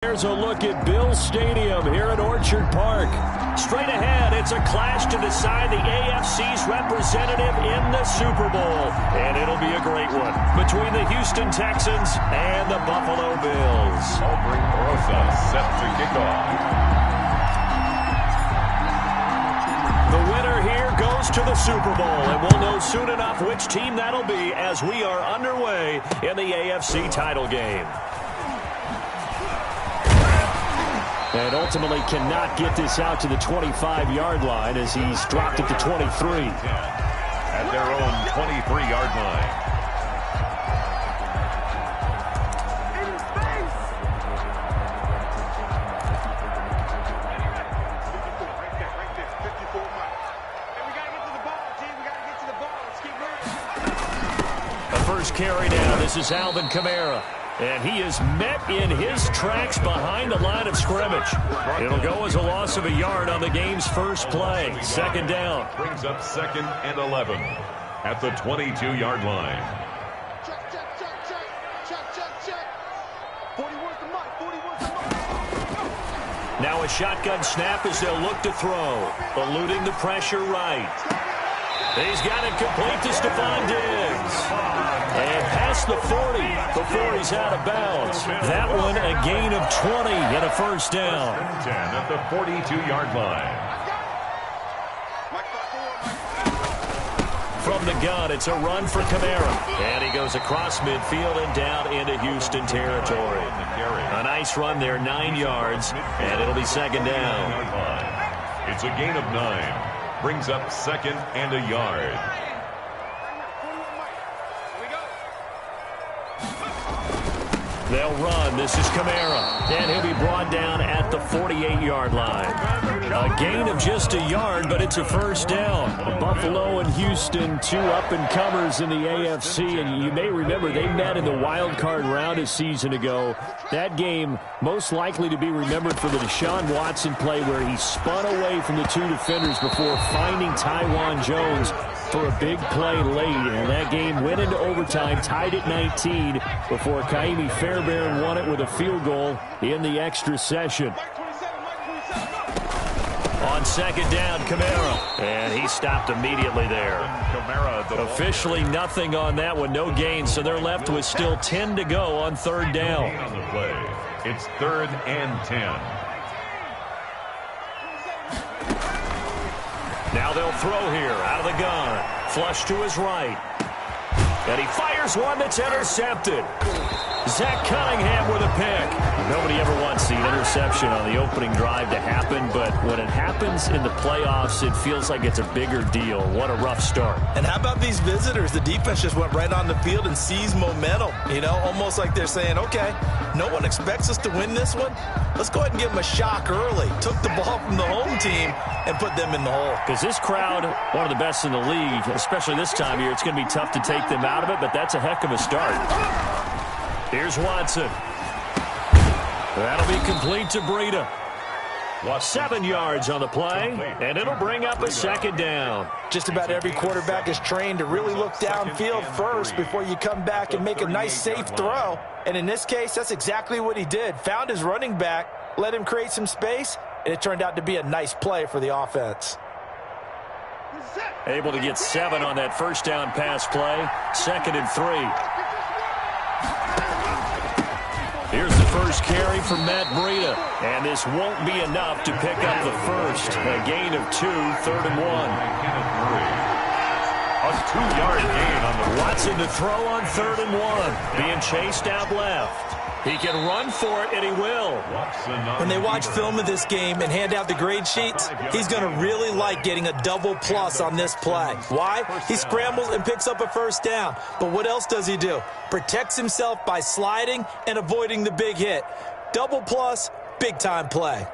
Here's a look at Bill Stadium here at Orchard Park. Straight ahead, it's a clash to decide the AFC's representative in the Super Bowl. And it'll be a great one between the Houston Texans and the Buffalo Bills. Aubrey Rosa set to kick off. The winner here goes to the Super Bowl, and we'll know soon enough which team that'll be as we are underway in the AFC title game. And ultimately cannot get this out to the 25-yard line as he's dropped it to 23. At their own 23-yard line. The first carry now. This is Alvin Kamara. And he is met in his tracks behind the line of scrimmage. It'll go as a loss of a yard on the game's first play. Second down. Brings up 2nd and 11 at the 22-yard line. Now a shotgun snap as they'll look to throw. Eluding the pressure right. He's got it complete to Stephon Diggs. And past the 40 before he's out of bounds. That one a gain of 20 and a first down. 10 at the 42-yard line. From the gun, it's a run for Kamara. And he goes across midfield and down into Houston territory. A nice run there, 9 yards, and it'll be second down. It's a gain of 9. Brings up 2nd and a yard. They'll run. This is Kamara. And he'll be brought down at the 48-yard line. A gain of just a yard, but it's a first down. Buffalo and Houston, two up-and-comers in the AFC. And you may remember they met in the wild card round a season ago. That game most likely to be remembered for the Deshaun Watson play where he spun away from the two defenders before finding Taiwan Jones for a big play late. And that game went into overtime, tied at 19 before Kaimi Fairbairn won it with a field goal in the extra session. On second down, Kamara. And he stopped immediately there. Officially nothing on that one, no gain, so they're left with still 10 to go on third down. On the play, it's 3rd and 10. Now they'll throw here out of the gun. Flush to his right. And he fires one that's intercepted. Zach Cunningham with a pick. Nobody ever wants the interception on the opening drive to happen, but when it happens in the playoffs, it feels like it's a bigger deal. What a rough start. And how about these visitors? The defense just went right on the field and seized momentum. You know, almost like they're saying, okay, no one expects us to win this one. Let's go ahead and give them a shock early. Took the ball from the home team and put them in the hole. Because this crowd, one of the best in the league, especially this time of year, it's going to be tough to take them out of it, but that's a heck of a start. Here's Watson. That'll be complete to Breida. 7 yards on the play, and it'll bring up a second down. Just about every quarterback is trained to really look downfield first before you come back and make a nice, safe throw. And in this case, that's exactly what he did. Found his running back, let him create some space, and it turned out to be a nice play for the offense. Able to get 7 on that first down pass play. 2nd and 3. Here's the first carry from Matt Breida. And this won't be enough to pick up the first. A gain of 2, 3rd and 1. A 2-yard gain on the Watson to throw on 3rd and 1. Being chased out left. He can run for it, and he will. When they watch film of this game and hand out the grade sheets, he's going to really like getting a double plus on this play. Why? He scrambles and picks up a first down. But what else does he do? Protects himself by sliding and avoiding the big hit. Double plus, big-time play.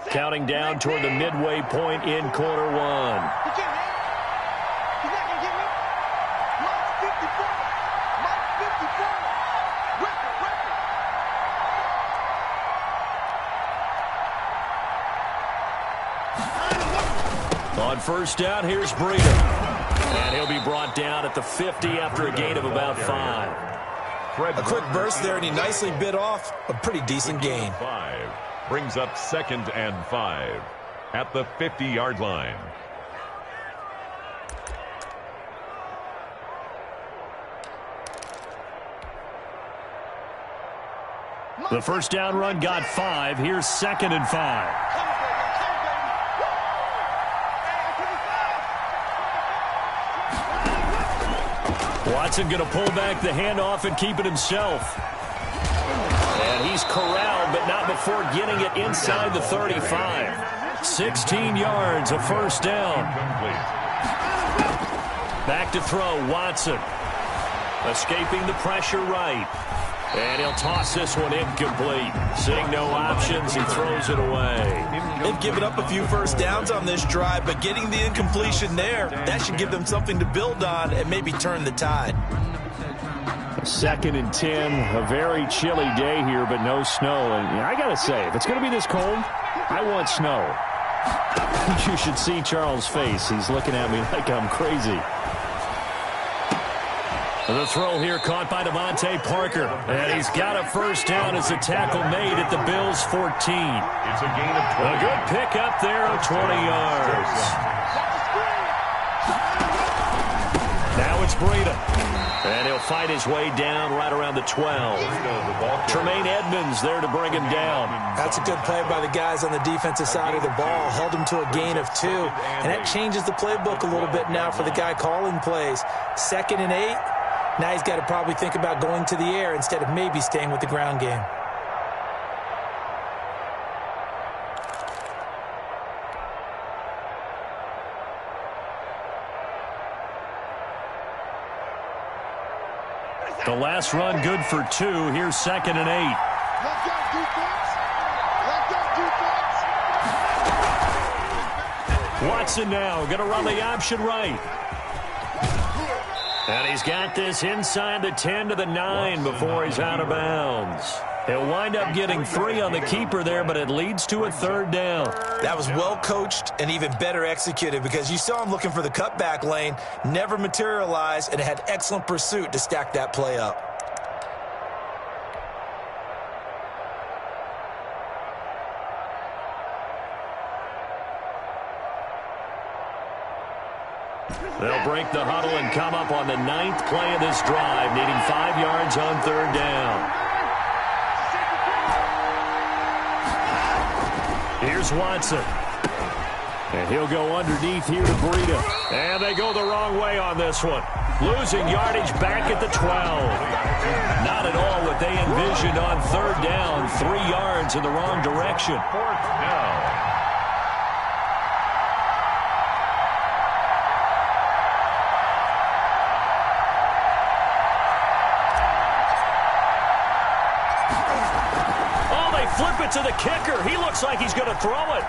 Counting down toward the midway point in quarter one. On first down, here's Breida. And he'll be brought down at the 50 after a gain of about 5. A quick burst there, and he nicely bit off a pretty decent gain. 5 brings up 2nd and 5 at the 50-yard line. The first down run got 5. Here's 2nd and 5. Watson going to pull back the handoff and keep it himself. And he's corralled, but not before getting it inside the 35. 16 yards, a first down. Back to throw, Watson. Escaping the pressure right. And he'll toss this one incomplete. Seeing no options, he throws it away. They've given up a few first downs on this drive, but getting the incompletion there, that should give them something to build on and maybe turn the tide. 2nd and 10, a very chilly day here, but no snow. And I got to say, if it's going to be this cold, I want snow. You should see Charles' face. He's looking at me like I'm crazy. The throw here caught by Devontae Parker. And he's got a first down as the tackle made at the Bills' 14. It's a gain of 20. A good pickup there of 20 yards. Now it's Breida. And he'll fight his way down right around the 12. Tremaine Edmonds there to bring him down. That's a good play by the guys on the defensive side of the ball. Held him to a gain of 2. And that changes the playbook a little bit now for the guy calling plays. 2nd and 8. Now he's got to probably think about going to the air instead of maybe staying with the ground game. The last run good for 2. Here's 2nd and 8. Watson now going to run the option right. And he's got this inside the 10 to the 9 before he's out of bounds. He'll wind up getting 3 on the keeper there, but it leads to a 3rd down. That was well coached and even better executed because you saw him looking for the cutback lane, never materialized, and had excellent pursuit to stack that play up. They'll break the huddle and come up on the 9th play of this drive, needing 5 yards on 3rd down. Here's Watson. And he'll go underneath here to Breida. And they go the wrong way on this one. Losing yardage back at the 12. Not at all what they envisioned on 3rd down. 3 yards in the wrong direction. 4th down. Flip it to the kicker. He looks like he's going to throw it.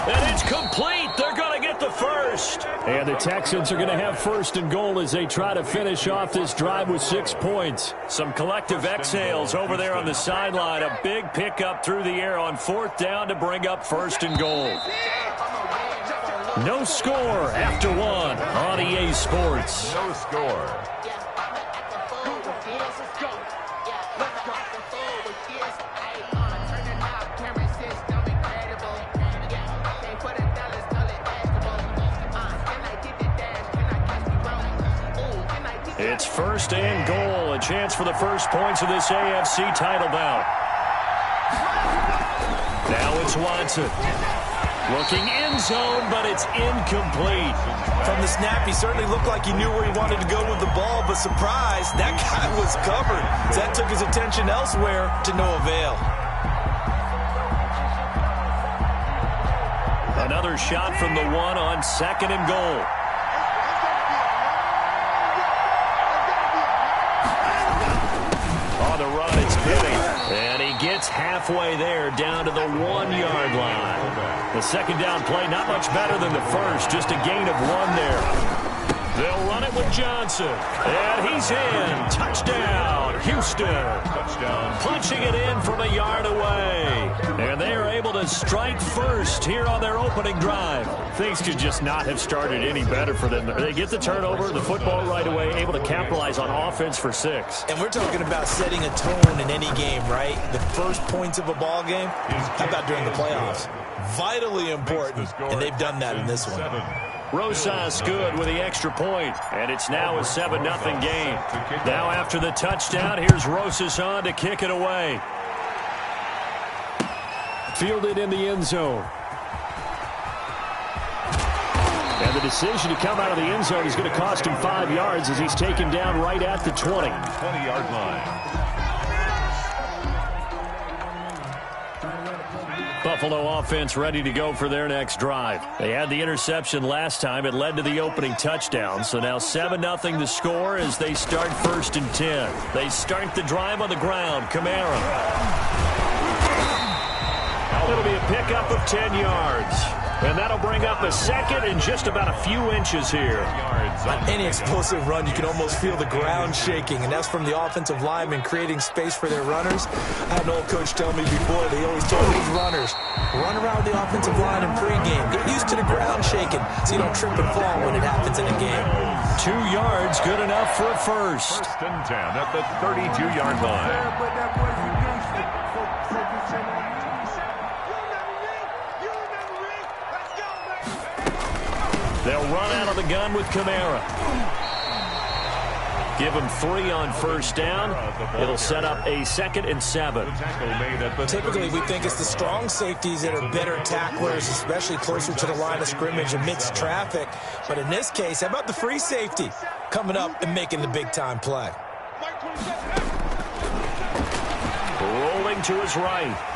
And it's complete. They're going to get the first. And the Texans are going to have 1st and goal as they try to finish off this drive with 6 points. Some collective exhales over there on the sideline. A big pickup through the air on 4th down to bring up 1st and goal. No score after 1 on EA Sports. No score. It's 1st and goal, a chance for the first points of this AFC title bout. Now it's Watson. Looking end zone, but it's incomplete. From the snap, he certainly looked like he knew where he wanted to go with the ball, but surprise, that guy was covered. That took his attention elsewhere to no avail. Another shot from the 1 on 2nd and goal. On the run, it's Penny. And he gets halfway there down to the 1-yard line. The 2nd down play, not much better than the first, just a gain of 1 there. They'll run it with Johnson. And he's in. Touchdown, Houston. Touchdown. Punching it in from a yard away. And they are able to to strike first here on their opening drive. Things could just not have started any better for them. They get the turnover, the football right away, able to capitalize on offense for 6. And we're talking about setting a tone in any game, right? The first points of a ball game, how about during the playoffs? Vitally important, and they've done that in this one. Rosas good with the extra point, and it's now a 7-0 game. Now after the touchdown, here's Rosas on to kick it away. Fielded in the end zone. And the decision to come out of the end zone is going to cost him 5 yards as he's taken down right at the 20. 20-yard line. Buffalo offense ready to go for their next drive. They had the interception last time. It led to the opening touchdown. So now 7-0 the score as they start 1st and 10. They start the drive on the ground. Kamara. It'll be a pickup of 10 yards. And that'll bring up a second and just about a few inches here. On any explosive run, you can almost feel the ground shaking, and that's from the offensive linemen creating space for their runners. I had an old coach tell me before, they always told these runners, run around the offensive line in pregame. Get used to the ground shaking so you don't trip and fall when it happens in a game. 2 yards, good enough for a first. 1st and 10 at the 32-yard line. They'll run out of the gun with Kamara. Give him 3 on 1st down. It'll set up a 2nd and 7. Typically, we think it's the strong safeties that are better tacklers, especially closer to the line of scrimmage amidst traffic. But in this case, how about the free safety coming up and making the big-time play? Rolling to his right.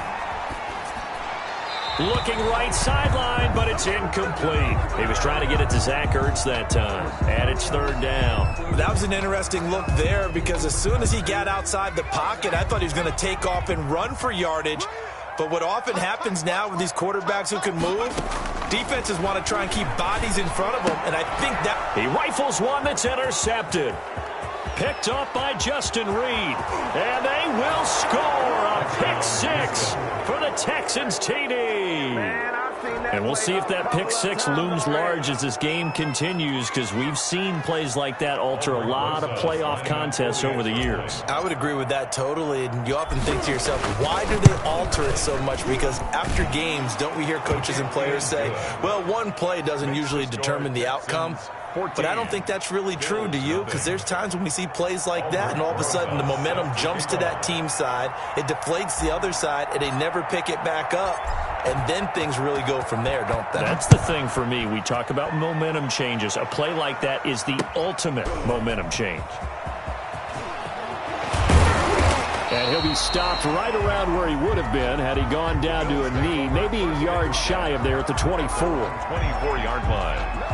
Looking right sideline, but it's incomplete. He was trying to get it to Zach Ertz that time, and it's 3rd down. That was an interesting look there because as soon as he got outside the pocket, I thought he was going to take off and run for yardage. But what often happens now with these quarterbacks who can move, defenses want to try and keep bodies in front of them, and I think that... He rifles one that's intercepted. Picked up by Justin Reed. And they will score a pick 6 for the Texans TD. And we'll see if that pick 6 looms large as this game continues, because we've seen plays like that alter a lot of playoff contests over the years. I would agree with that totally. And you often think to yourself, why do they alter it so much? Because after games, don't we hear coaches and players say, well, one play doesn't usually determine the outcome? But I don't think that's really true, do you? Because there's times when we see plays like that, and all of a sudden the momentum jumps to that team side, it deflates the other side, and they never pick it back up. And then things really go from there, don't they? That's the thing for me. We talk about momentum changes. A play like that is the ultimate momentum change. And he'll be stopped right around where he would have been had he gone down to a knee, maybe a yard shy of there at the 24. 24-yard line.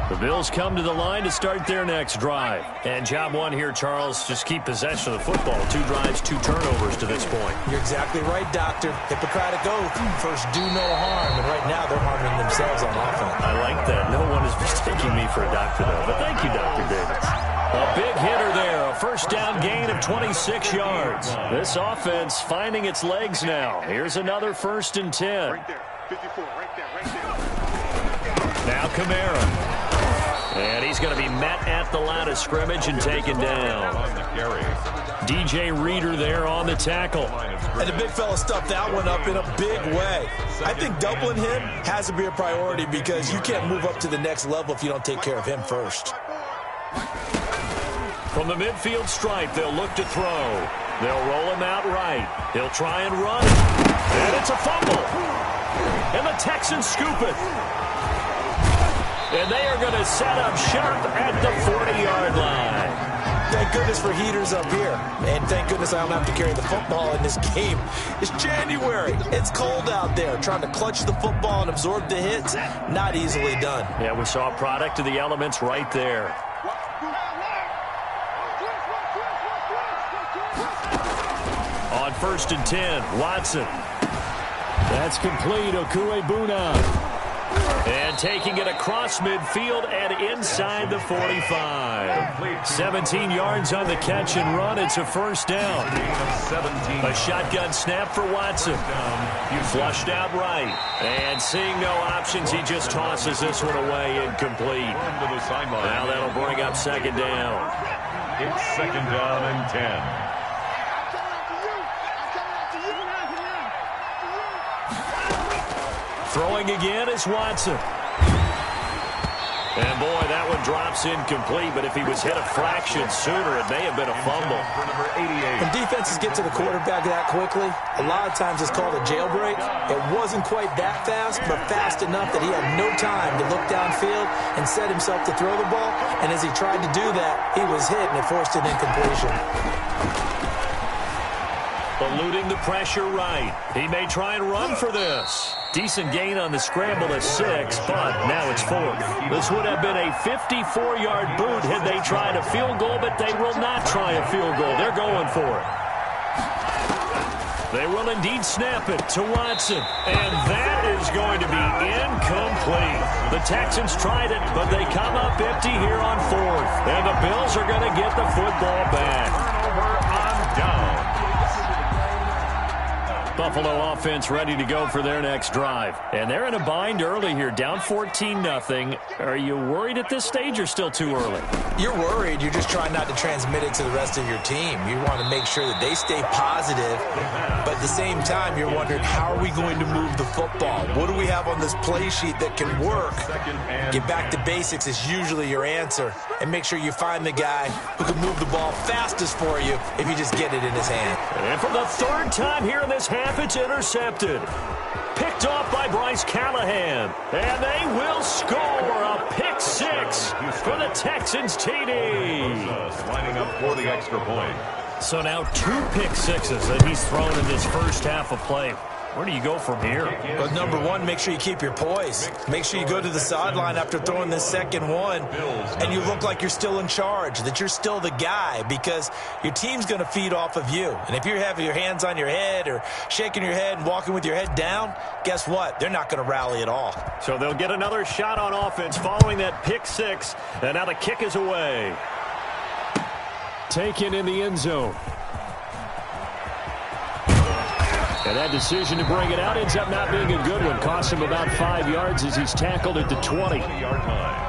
The Bills come to the line to start their next drive. And job one here, Charles, just keep possession of the football. 2 drives, 2 turnovers to this point. You're exactly right, Doctor. Hippocratic oath. First, do no harm. And right now, they're harming themselves on offense. I like that. No one is mistaking me for a doctor, though. But thank you, Dr. Davis. A big hitter there. A 1st down gain of 26 yards. This offense finding its legs now. Here's another 1st and 10. Right there. 54, right there. Now Kamara. And he's going to be met at the line of scrimmage and taken down. DJ Reader there on the tackle. And the big fella stuffed that one up in a big way. I think doubling him has to be a priority because you can't move up to the next level if you don't take care of him first. From the midfield stripe, they'll look to throw. They'll roll him out right. He'll try and run it. And it's a fumble. And the Texans scoop it. And they are going to set up shop at the 40-yard line. Thank goodness for heaters up here. And thank goodness I don't have to carry the football in this game. It's January. It's cold out there. Trying to clutch the football and absorb the hits, not easily done. Yeah, we saw a product of the elements right there. On 1st and 10, Watson. That's complete. Okuebuna. And taking it across midfield and inside the 45. 17 yards on the catch and run. It's a first down. A shotgun snap for Watson. Flushed out right. And seeing no options, he just tosses this one away incomplete. Now that'll bring up second down. It's second down and 10. Throwing again is Watson. And, boy, that one drops incomplete, but if he was hit a fraction sooner, it may have been a fumble. When defenses get to the quarterback that quickly, a lot of times it's called a jailbreak. It wasn't quite that fast, but fast enough that he had no time to look downfield and set himself to throw the ball. And as he tried to do that, he was hit, and it forced an incompletion. Eluding the pressure right. He may try and run for this. Decent gain on the scramble at 6, but now it's 4th. This would have been a 54-yard boot had they tried a field goal, but they will not try a field goal. They're going for it. They will indeed snap it to Watson, and that is going to be incomplete. The Texans tried it, but they come up empty here on 4th, and the Bills are going to get the football back. Turnover on down. Buffalo offense ready to go for their next drive. And they're in a bind early here, down 14-0. Are you worried at this stage or still too early? You're worried. You're just trying not to transmit it to the rest of your team. You want to make sure that they stay positive, but at the same time, you're wondering, how are we going to move the football? What do we have on this play sheet that can work? Get back to basics is usually your answer, and make sure you find the guy who can move the ball fastest for you if you just get it in his hand. And for the third time here in this half, it's intercepted. Picked off by Bryce Callahan. And they will score a pick 6 for the Texans TD. Lining up for the extra point. So now 2 pick sixes that he's thrown in this first half of play. Where do you go from here? Well, number one, make sure you keep your poise. Make sure you go to the sideline after throwing this second one, and you look like you're still in charge, that you're still the guy, because your team's going to feed off of you. And if you're having your hands on your head or shaking your head and walking with your head down, guess what? They're not going to rally at all. So they'll get another shot on offense following that pick 6, and now the kick is away. Taken in the end zone. And that decision to bring it out ends up not being a good one. Costs him about 5 yards as he's tackled at the 20. 20-yard line.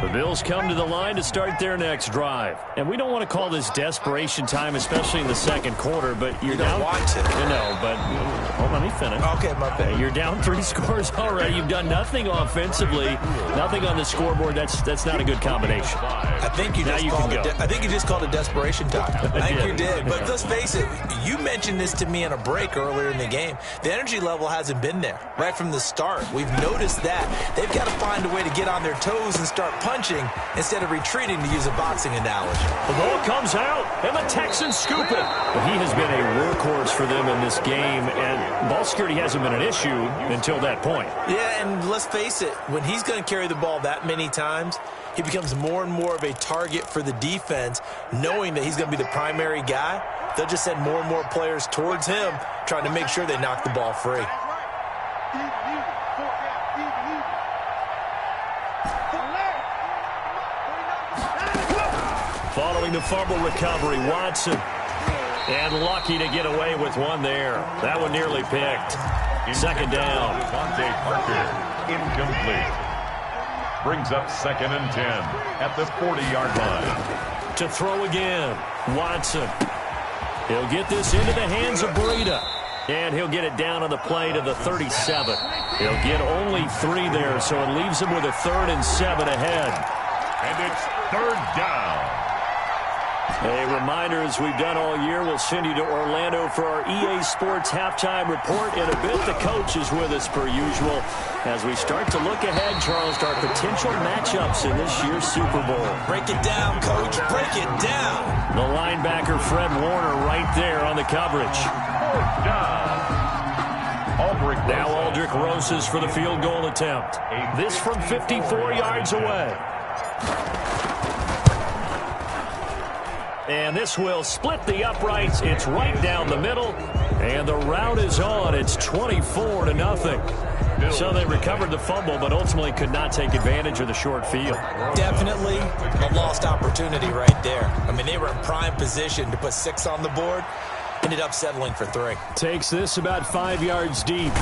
The Bills come to the line to start their next drive. And we don't want to call this desperation time, especially in the second quarter, but you're down. You don't want to. No, but hold on, let me finish. Okay, my bad. You're down 3 scores already. You've done nothing offensively, nothing on the scoreboard. That's not a good combination. I think you just called it desperation time. I think you did. But let's face it, you mentioned this to me in a break earlier in the game. The energy level hasn't been there right from the start. We've noticed that. They've got to find a way to get on their toes and start punching instead of retreating, to use a boxing analogy. The ball comes out, and the Texans scoop it. Well, he has been a workhorse for them in this game, and ball security hasn't been an issue until that point. Yeah, and let's face it, when he's going to carry the ball that many times, he becomes more and more of a target for the defense, knowing that he's going to be the primary guy. They'll just send more and more players towards him, trying to make sure they knock the ball free. Following the fumble recovery, Watson. And lucky to get away with one there. That one nearly picked. Second down. Devontae Parker, incomplete. Brings up second and 10 at the 40-yard line. To throw again, Watson. He'll get this into the hands of Breida. And he'll get it down on the play to the 37. He'll get only 3 there, so it leaves him with a 3rd and 7 ahead. And it's third down. A reminder, as we've done all year, we'll send you to Orlando for our EA Sports halftime report. In a bit, the coach is with us per usual as we start to look ahead, Charles, to our potential matchups in this year's Super Bowl. Break it down, Coach. Break it down. The linebacker, Fred Warner, right there on the coverage. Fourth down. Now Aldrick Rosas for the field goal attempt. This from 54 yards away. And this will split the uprights. It's right down the middle. And the route is on. It's 24-0. So they recovered the fumble, but ultimately could not take advantage of the short field. Definitely a lost opportunity right there. I mean, they were in prime position to put 6 on the board. Ended up settling for 3. Takes this about 5 yards deep.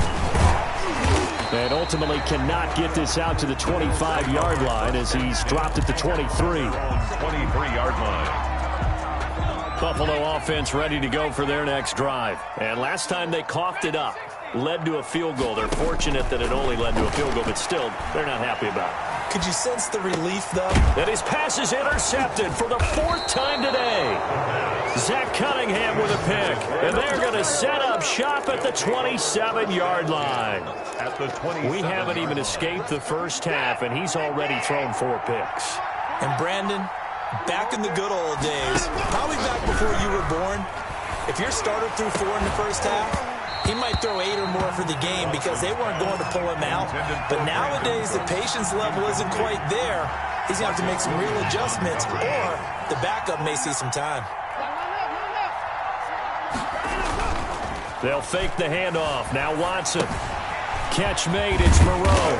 And ultimately cannot get this out to the 25-yard line as he's dropped at the 23. 23-yard line. Buffalo offense ready to go for their next drive. And last time they coughed it up, led to a field goal. They're fortunate that it only led to a field goal, but still, they're not happy about it. Could you sense the relief, though? And his pass is intercepted for the 4th time today. Zach Cunningham with a pick. And they're going to set up shop at the 27-yard line. At the 27. We haven't even escaped the first half, and he's already thrown 4 picks. And Brandon, back in the good old days, probably back before you were born, if your starter threw 4 in the first half, he might throw 8 or more for the game because they weren't going to pull him out. But nowadays, the patience level isn't quite there. He's going to have to make some real adjustments, or the backup may see some time. They'll fake the handoff. Now Watson. Catch made. It's Moreau.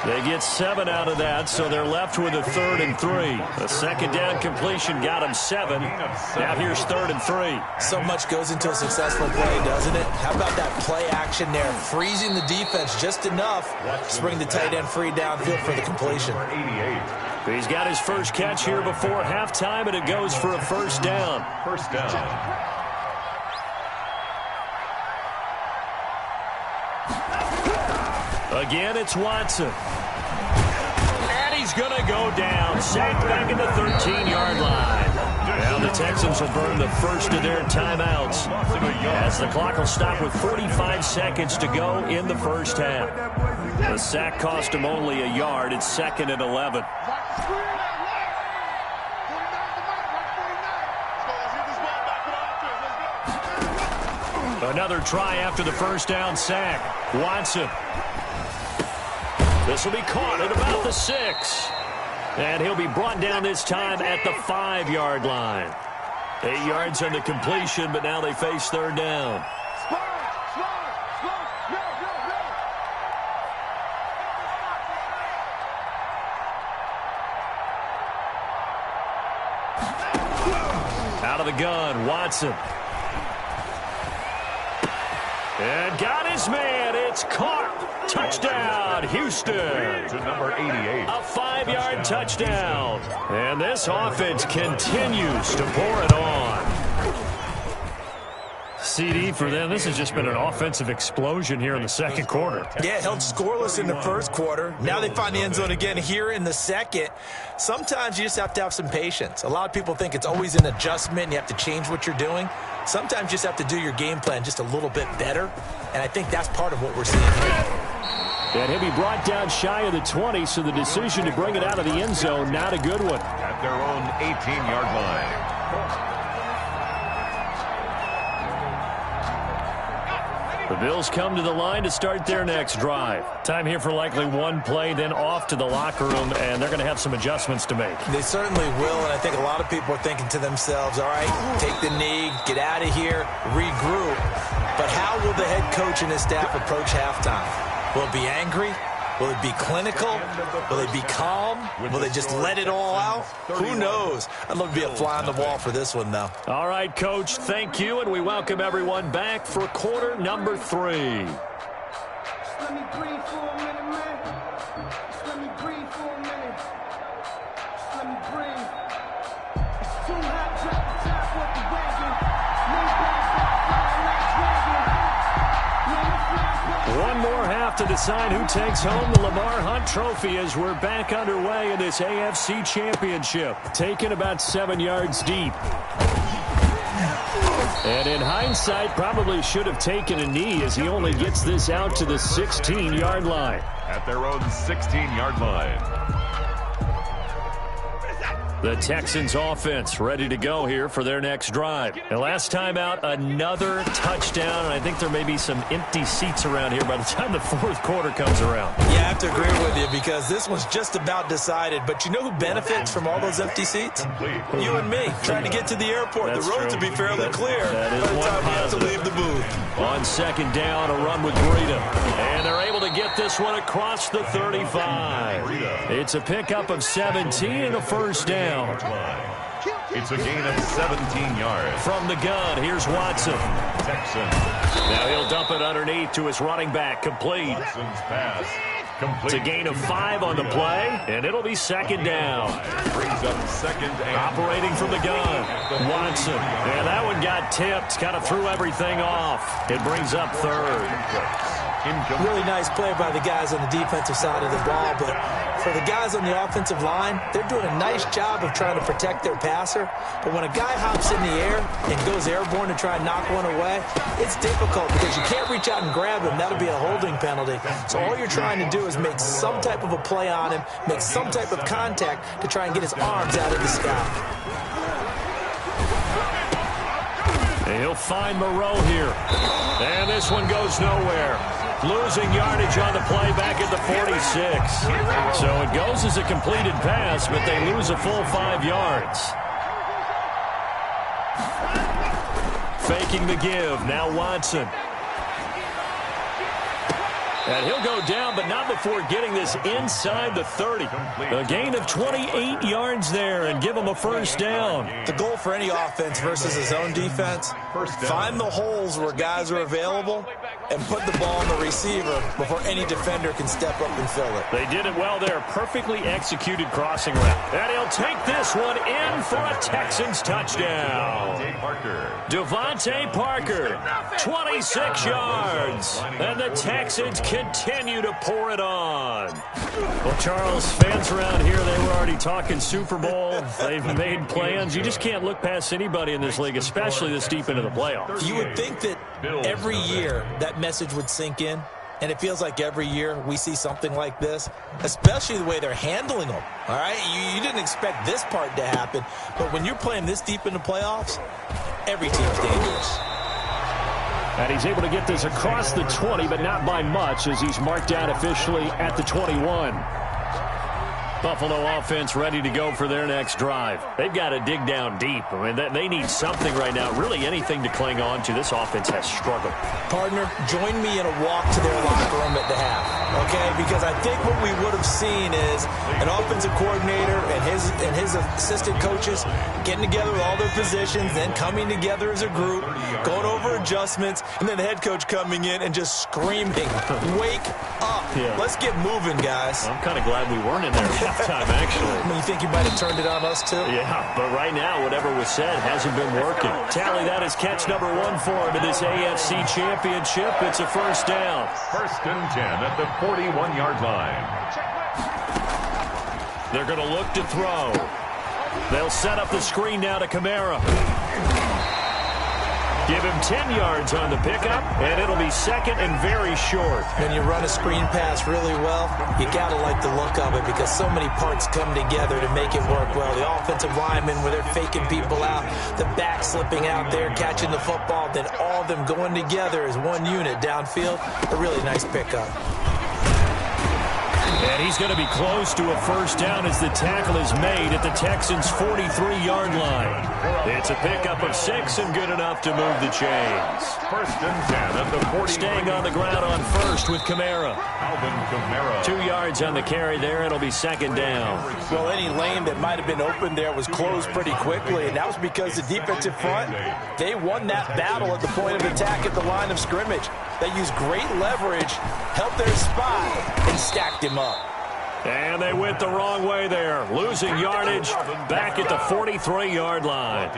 They get 7 out of that, so they're left with a 3rd and 3. A second down completion got them 7. Now here's 3rd and 3. So much goes into a successful play, doesn't it? How about that play action there? Freezing the defense just enough to bring the tight end free downfield for the completion. 88. He's got his first catch here before halftime, and it goes for a first down. First down. Again, it's Watson. And he's going to go down. Sacked back at the 13-yard line. Now the Texans will burn the first of their timeouts as the clock will stop with 45 seconds to go in the first half. The sack cost him only a yard. It's 2nd and 11. Another try after the first down sack. Watson. This will be caught at about the 6. And he'll be brought down this time at the 5-yard line. 8 yards on the completion, but now they face 3rd down. Out of the gun, Watson. And got his man. It's caught. Touchdown, Houston. To number 88. A 5-yard touchdown. And this offense continues to pour it on. CD for them. This has just been an offensive explosion here in the second quarter. Yeah, held scoreless in the first quarter. Now they find the end zone again here in the second. Sometimes you just have to have some patience. A lot of people think it's always an adjustment and you have to change what you're doing. Sometimes you just have to do your game plan just a little bit better. And I think that's part of what we're seeing here. And he'll be brought down shy of the 20, so the decision to bring it out of the end zone, not a good one. At their own 18-yard line. The Bills come to the line to start their next drive. Time here for likely one play, then off to the locker room, and they're going to have some adjustments to make. They certainly will, and I think a lot of people are thinking to themselves, all right, take the knee, get out of here, regroup. But how will the head coach and his staff approach halftime? Will it be angry? Will it be clinical? Will it be calm? Will they just let it all out? Who knows? I'd love to be a fly on the wall for this one, though. All right, Coach, thank you, and we welcome everyone back for quarter number 3. Let me breathe for a minute, man. Just let me breathe for a minute. Just let me breathe. It's too hot, drop the top with the wagon. One more half to decide who takes home the Lamar Hunt Trophy as we're back underway in this AFC Championship. Taken about 7 yards deep. And in hindsight, probably should have taken a knee as he only gets this out to the 16-yard line. At their own 16-yard line. The Texans offense ready to go here for their next drive. And last time out, another touchdown, and I think there may be some empty seats around here by the time the fourth quarter comes around. Yeah, I have to agree with you because this one's just about decided. But you know who benefits from all those empty seats? You and me, trying to get to the airport. That's the roads true. will be fairly clear that is by the one time we have to positive. leave the booth. On second down, a run with Breida. And they're able to get this one across the 35. It's a pickup of 17 and a first down. It's a gain of 17 yards. From the gun, here's Watson. Texans. Now he'll dump it underneath to his running back, complete. Watson's pass. It's a gain of 5 on the play, and it'll be second down. Brings up second and Operating from the gun, Watson. And that one got tipped, kind of threw everything off. It brings up third. Really nice play by the guys on the defensive side of the ball, but for the guys on the offensive line, they're doing a nice job of trying to protect their passer. But when a guy hops in the air and goes airborne to try and knock one away, it's difficult because you can't reach out and grab him. That'll be a holding penalty. So all you're trying to do is make some type of a play on him, make some type of contact to try and get his arms out of the sky. He'll find Moreau here. And this one goes nowhere. Losing yardage on the play back at the 46. So it goes as a completed pass, but they lose a full 5 yards. Faking the give. Now Watson. And he'll go down, but not before getting this inside the 30. A gain of 28 yards there and give him a first down. The goal for any offense versus his own defense, find the holes where guys are available and put the ball on the receiver before any defender can step up and fill it. They did it well there. Perfectly executed crossing route. And he'll take this one in for a Texans touchdown. Devontae Parker, 26 yards. And the Texans continue to pour it on. Well, Charles, fans around here, they were already talking Super Bowl. They've made plans. You just can't look past anybody in this league, especially this deep into the playoffs. You would think that every year that message would sink in, and it feels like every year we see something like this, especially the way they're handling them. All right, you didn't expect this part to happen, but when you're playing this deep in the playoffs, every team's dangerous. And he's able to get this across the 20, but not by much, as he's marked out officially at the 21. Buffalo offense ready to go for their next drive. They've got to dig down deep. I mean, they need something right now, really anything to cling on to. This offense has struggled. Partner, join me in a walk to their locker room at the half, okay? Because I think what we would have seen is an offensive coordinator and his assistant coaches getting together with all their positions, then coming together as a group, going over adjustments, and then the head coach coming in and just screaming, "Wake up. Yeah. Let's get moving, guys." I'm kind of glad we weren't in there at halftime, actually. I mean, you think you might have turned it on us, too? Yeah, but right now, whatever was said hasn't been working. Tally that as catch number 1 for him in this AFC Championship. It's a first down. First and 10 at the 41-yard line. They're going to look to throw. They'll set up the screen now to Kamara. Give him 10 yards on the pickup, and it'll be second and very short. When you run a screen pass really well, you got to like the look of it because so many parts come together to make it work well. The offensive linemen, where they're faking people out, the back slipping out there, catching the football, then all of them going together as one unit downfield. A really nice pickup. And he's going to be close to a first down as the tackle is made at the Texans' 43-yard line. It's a pickup of 6 and good enough to move the chains. First and 10 at the 40. Staying on the ground on first with Kamara. Alvin Kamara. 2 yards on the carry there. It'll be second down. Well, any lane that might have been open there was closed pretty quickly, and that was because the defensive front, they won that battle at the point of attack at the line of scrimmage. They used great leverage, helped their spot, and stacked him up. And they went the wrong way there. Losing yardage back at the 43-yard line.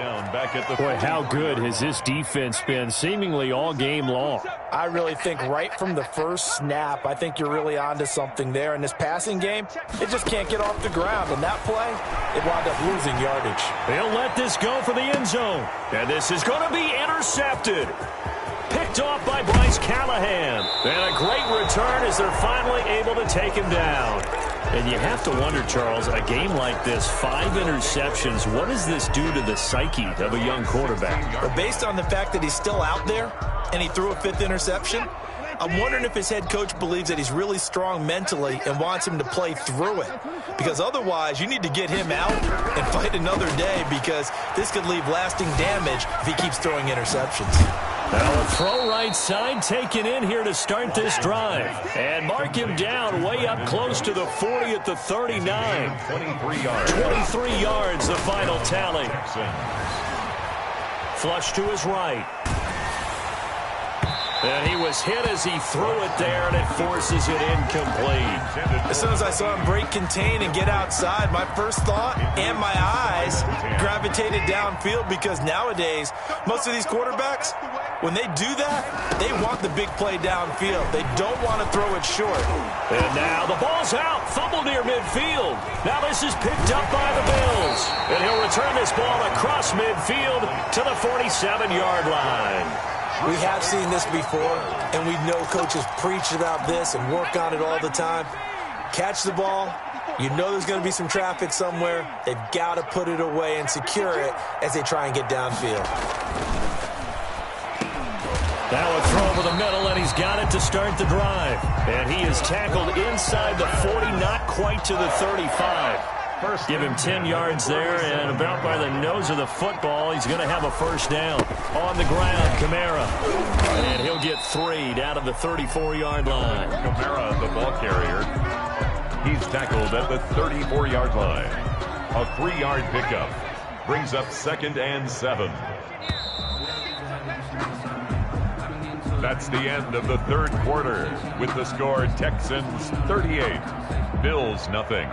Boy, how good has this defense been seemingly all game long? I really think right from the first snap, I think you're really onto something there. In this passing game, it just can't get off the ground. And that play, it wound up losing yardage. They'll let this go for the end zone. And this is going to be intercepted. Picked off by Bryce Callahan. And a great return as they're finally able to take him down. And you have to wonder, Charles, a game like this, 5 interceptions, what does this do to the psyche of a young quarterback? Well, based on the fact that he's still out there and he threw a 5th interception, I'm wondering if his head coach believes that he's really strong mentally and wants him to play through it. Because otherwise, you need to get him out and fight another day, because this could leave lasting damage if he keeps throwing interceptions. Now a throw right side taken in here to start this drive. And mark him down way up close to the 40 at the 39. 23 yards. 23 yards, the final tally. Flush to his right. And he was hit as he threw it there, and it forces it incomplete. As soon as I saw him break contain and get outside, my first thought and my eyes gravitated downfield, because nowadays, most of these quarterbacks, when they do that, they want the big play downfield. They don't want to throw it short. And now the ball's out. Fumble near midfield. Now this is picked up by the Bills. And he'll return this ball across midfield to the 47-yard line. We have seen this before, and we know coaches preach about this and work on it all the time. Catch the ball. You know there's going to be some traffic somewhere. They've got to put it away and secure it as they try and get downfield. Now a throw over the middle, and he's got it to start the drive. And he is tackled inside the 40, not quite to the 35. Give him 10 yards there, and about by the nose of the football, he's going to have a first down. On the ground, Kamara. And he'll get 3 down to the 34-yard line. Kamara, the ball carrier. He's tackled at the 34-yard line. A 3-yard pickup brings up 2nd and 7. That's the end of the third quarter, with the score Texans 38, Bills nothing.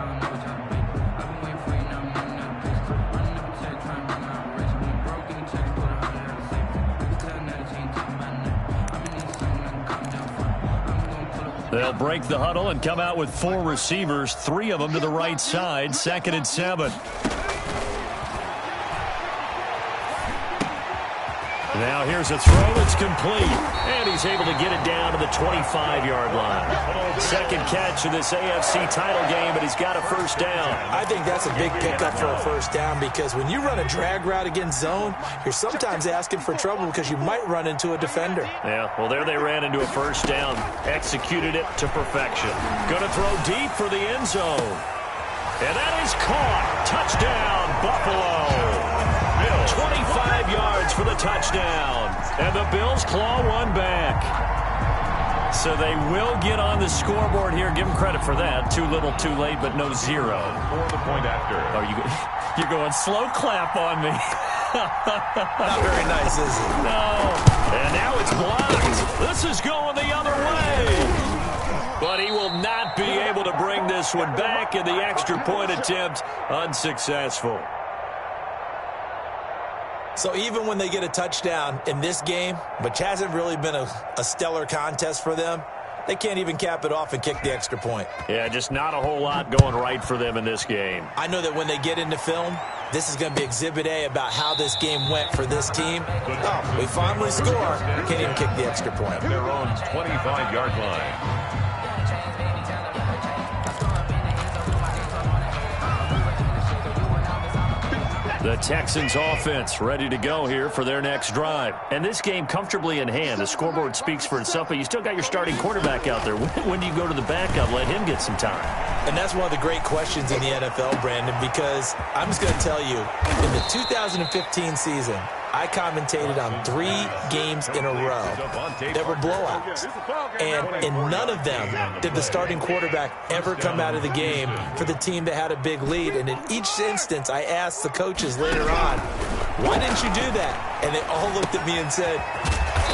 They'll break the huddle and come out with 4 receivers, 3 of them to the right side, 2nd and 7. Now here's a throw that's complete, and he's able to get it down to the 25-yard line. Second catch of this AFC title game, but he's got a first down. I think that's a big pickup for a first down, because when you run a drag route against zone, you're sometimes asking for trouble because you might run into a defender. Yeah, well, there they ran into a first down, executed it to perfection. Going to throw deep for the end zone. And that is caught. Touchdown, Buffalo. 25 yards for the touchdown. And the Bills claw one back. So they will get on the scoreboard here. Give them credit for that. Too little, too late, but no 0. For the point after. Oh, you're going slow clap on me. Not very nice, is it? No. And now it's blocked. This is going the other way. But he will not be able to bring this one back, and the extra point attempt unsuccessful. So even when they get a touchdown in this game, which hasn't really been a stellar contest for them, they can't even cap it off and kick the extra point. Yeah, just not a whole lot going right for them in this game. I know that when they get into film, this is going to be Exhibit A about how this game went for this team. Oh, we finally score. Can't even kick the extra point. Their own 25-yard line. The Texans offense ready to go here for their next drive. And this game comfortably in hand. The scoreboard speaks for itself, but you still got your starting quarterback out there. When do you go to the backup? Let him get some time. And that's one of the great questions in the NFL, Brandon, because I'm just going to tell you, in the 2015 season, I commentated on 3 games in a row that were blowouts. And in none of them did the starting quarterback ever come out of the game for the team that had a big lead. And in each instance, I asked the coaches later on, why didn't you do that? And they all looked at me and said,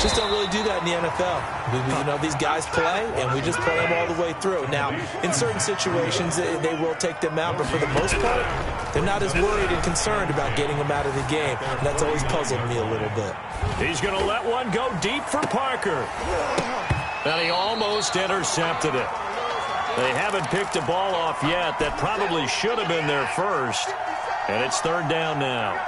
just don't really do that in the NFL. You know, these guys play, and we just play them all the way through. Now, in certain situations, they will take them out, but for the most part, they're not as worried and concerned about getting them out of the game. And that's always puzzled me a little bit. He's going to let one go deep for Parker. And he almost intercepted it. They haven't picked a ball off yet. That probably should have been their first. And it's 3rd down now.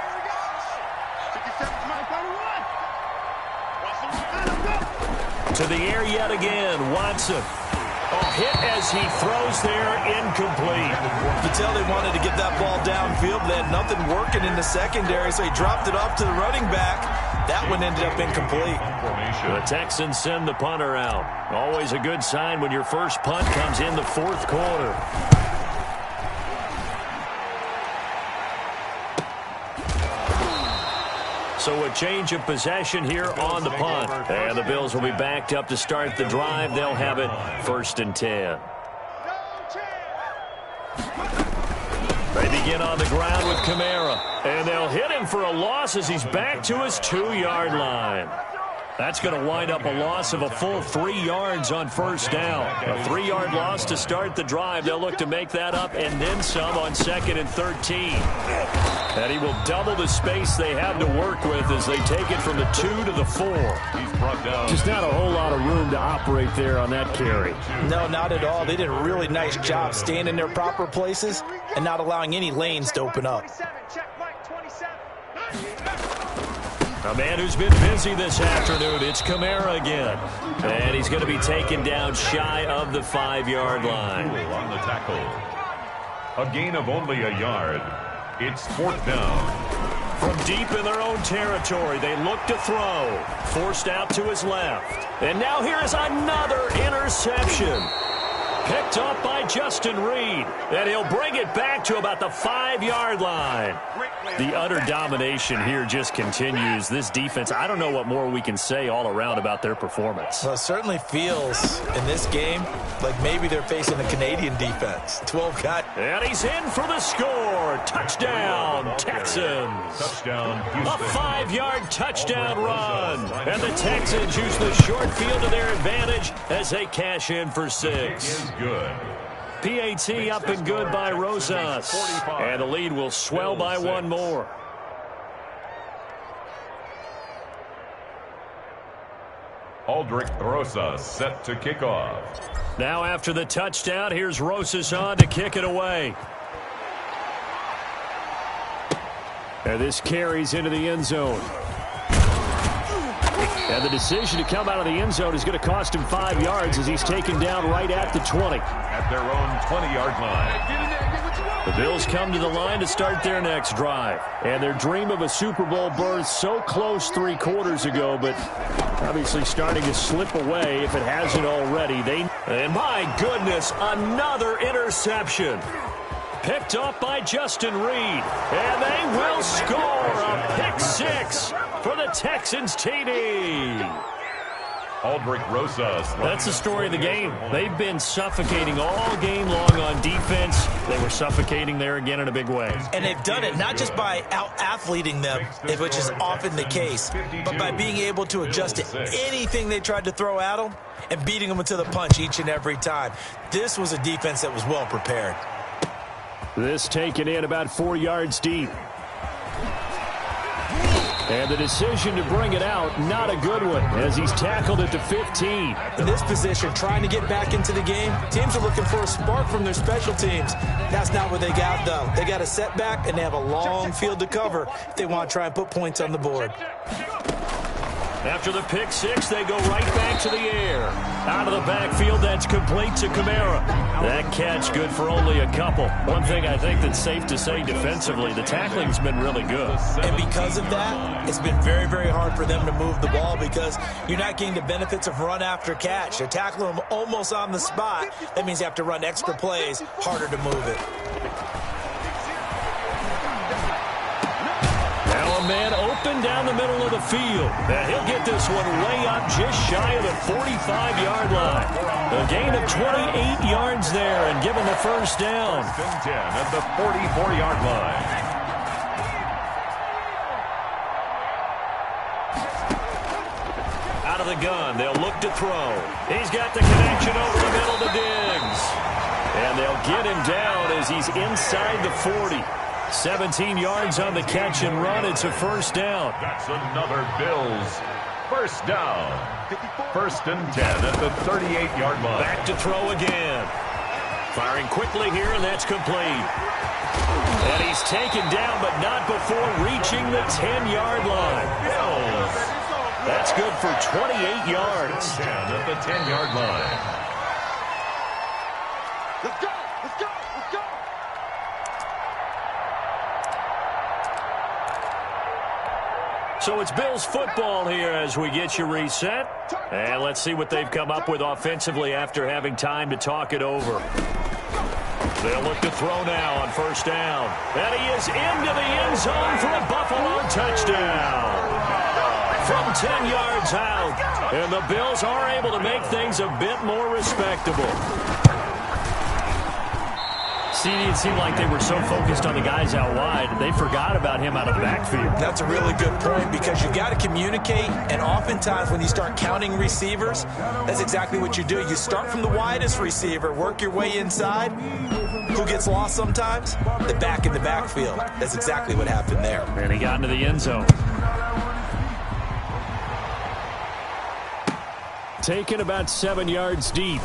To the air yet again, Watson. Oh, hit as he throws there, incomplete. You can tell they wanted to get that ball downfield, but they had nothing working in the secondary, so he dropped it off to the running back. That one ended up incomplete. The Texans send the punter out. Always a good sign when your first punt comes in the fourth quarter. So a change of possession here on the punt. And the Bills will be backed up to start the drive. They'll have it 1st and 10. They begin on the ground with Kamara. And they'll hit him for a loss as he's back to his 2-yard line. That's going to wind up a loss of a full 3 yards on first down. A 3-yard loss to start the drive. They'll look to make that up and then some on 2nd and 13. And he will double the space they have to work with as they take it from the 2 to the 4. He's brought down. Just not a whole lot of room to operate there on that carry. No, not at all. They did a really nice job staying in their proper places and not allowing any lanes to open up. A man who's been busy this afternoon, it's Kamara again. And he's going to be taken down shy of the 5-yard line. On the tackle. A gain of only a yard. It's 4th down. From deep in their own territory, they look to throw. Forced out to his left. And now here is another interception. Picked up by Justin Reed. And he'll bring it back to about the 5-yard line. The utter domination here just continues. This defense, I don't know what more we can say all around about their performance. Well, it certainly feels in this game like maybe they're facing a Canadian defense. 12 cut. And he's in for the score. Touchdown, Texans. Touchdown, A Houston. 5-yard touchdown run. And the Texans use the short field to their advantage as they cash in for 6. Good. PAT up and good by Rosas. And the lead will swell by 1 more. Aldrich Rosas set to kick off. Now after the touchdown, here's Rosas on to kick it away. And this carries into the end zone. And the decision to come out of the end zone is going to cost him 5 yards as he's taken down right at the 20. At their own 20-yard line. The Bills come to the line to start their next drive. And their dream of a Super Bowl berth so close 3 quarters ago, but obviously starting to slip away if it hasn't already. And my goodness, another interception. Picked up by Justin Reed. And they will score a pick 6 for the Texans TD. Aldrich Rosas. That's the story of the game. They've been suffocating all game long on defense. They were suffocating there again in a big way. And they've done it not just by out-athleting them, which is often the case, but by being able to adjust to anything they tried to throw at them and beating them into the punch each and every time. This was a defense that was well prepared. This taken in about 4 yards deep. And the decision to bring it out, not a good one, as he's tackled at the 15. In this position, trying to get back into the game, teams are looking for a spark from their special teams. That's not what they got, though. They got a setback, and they have a long field to cover if they want to try and put points on the board. After the pick 6, they go right back to the air. Out of the backfield, that's complete to Kamara. That catch good for only a couple. One thing I think that's safe to say defensively, the tackling's been really good. And because of that, it's been very, very hard for them to move the ball because you're not getting the benefits of run after catch. They're tackling them almost on the spot. That means you have to run extra plays, harder to move it. Now a man open down the middle of the field. And he'll get this one way up just shy of the 45-yard line. A gain of 28 yards there and give him a first down. 10 at the 44-yard line. Out of the gun, they'll look to throw. He's got the connection over the middle to Diggs. And they'll get him down as he's inside the 40. 17 yards on the catch and run. It's a first down. That's another Bills first down. 1st and 10 at the 38-yard line. Back to throw again. Firing quickly here, and that's complete. And he's taken down, but not before reaching the 10-yard line. Bills. That's good for 28 yards. 10 at the 10-yard line. So it's Bills football here as we get you reset. And let's see what they've come up with offensively after having time to talk it over. They'll look to throw now on first down. And he is into the end zone for a Buffalo touchdown. From 10 yards out. And the Bills are able to make things a bit more respectable. See, it seemed like they were so focused on the guys out wide, they forgot about him out of the backfield. That's a really good point because you got to communicate, and oftentimes when you start counting receivers, that's exactly what you do. You start from the widest receiver, work your way inside. Who gets lost sometimes? The back in the backfield. That's exactly what happened there. And he got into the end zone. Taken about 7 yards deep.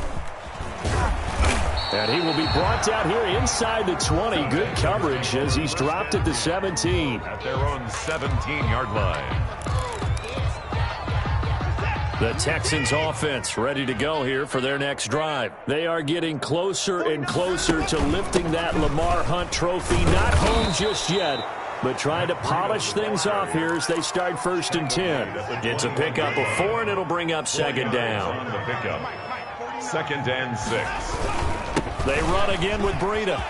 And he will be brought down here inside the 20. Good coverage as he's dropped at the 17. At their own 17-yard line. The Texans offense ready to go here for their next drive. They are getting closer and closer to lifting that Lamar Hunt trophy. Not home just yet, but trying to polish things off here as they start 1st and 10. It's a pickup of 4, and it'll bring up 2nd down. On the pickup. 2nd and 6. They run again with Breida.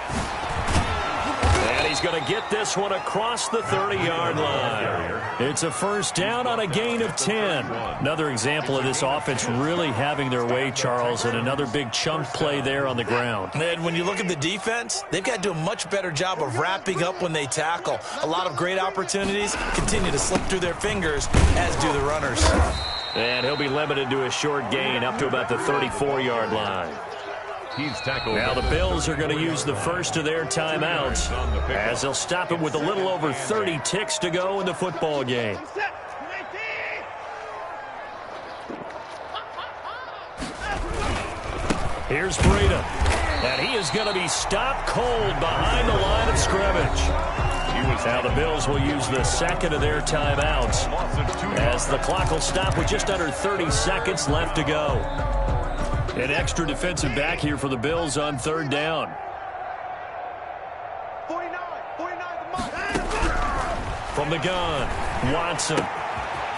And he's going to get this one across the 30-yard line. It's a 1st down on a gain of 10. Another example of this offense really having their way, Charles, and another big chunk play there on the ground. And when you look at the defense, they've got to do a much better job of wrapping up when they tackle. A lot of great opportunities continue to slip through their fingers, as do the runners. And he'll be limited to a short gain up to about the 34-yard line. He's tackled. Now the Bills are going to use the first of their timeouts as they'll stop it with a little over 30 ticks to go in the football game. Here's Breida. And he is going to be stopped cold behind the line of scrimmage. Now the Bills will use the second of their timeouts as the clock will stop with just under 30 seconds left to go. An extra defensive back here for the Bills on 3rd down. 49. From the gun, Watson.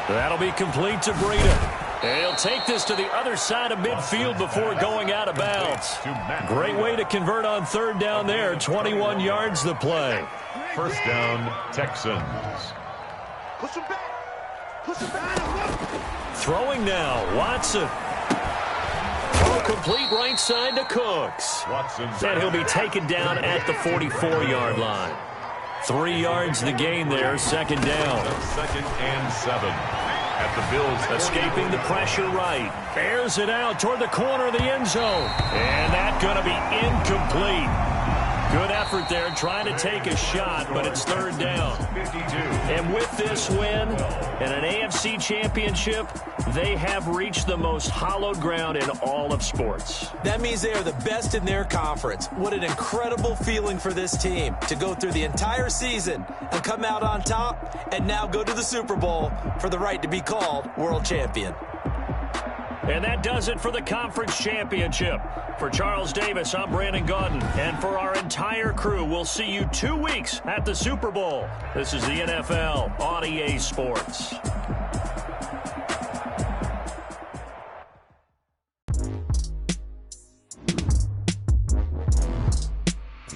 That'll be complete to Breida. And he'll take this to the other side of midfield before going out of bounds. Great way to convert on 3rd down there. 21 yards the play. 1st down, Texans. Push him back. Throwing now, Watson. Throw complete right side to Cooks. And he'll be taken down at the 44-yard line. 3 yards the gain there, 2nd down. 2nd and 7. At the Bills. Escaping the pressure right. Airs it out toward the corner of the end zone. And that's going to be incomplete. Good effort there trying to take a shot, but it's 3rd down. 52. And with this win and an AFC Championship, they have reached the most hallowed ground in all of sports. That means they are the best in their conference. What an incredible feeling for this team to go through the entire season and come out on top and now go to the Super Bowl for the right to be called world champion. And that does it for the conference championship. For Charles Davis, I'm Brandon Gaudin. And for our entire crew, we'll see you 2 weeks at the Super Bowl. This is the NFL on EA Sports.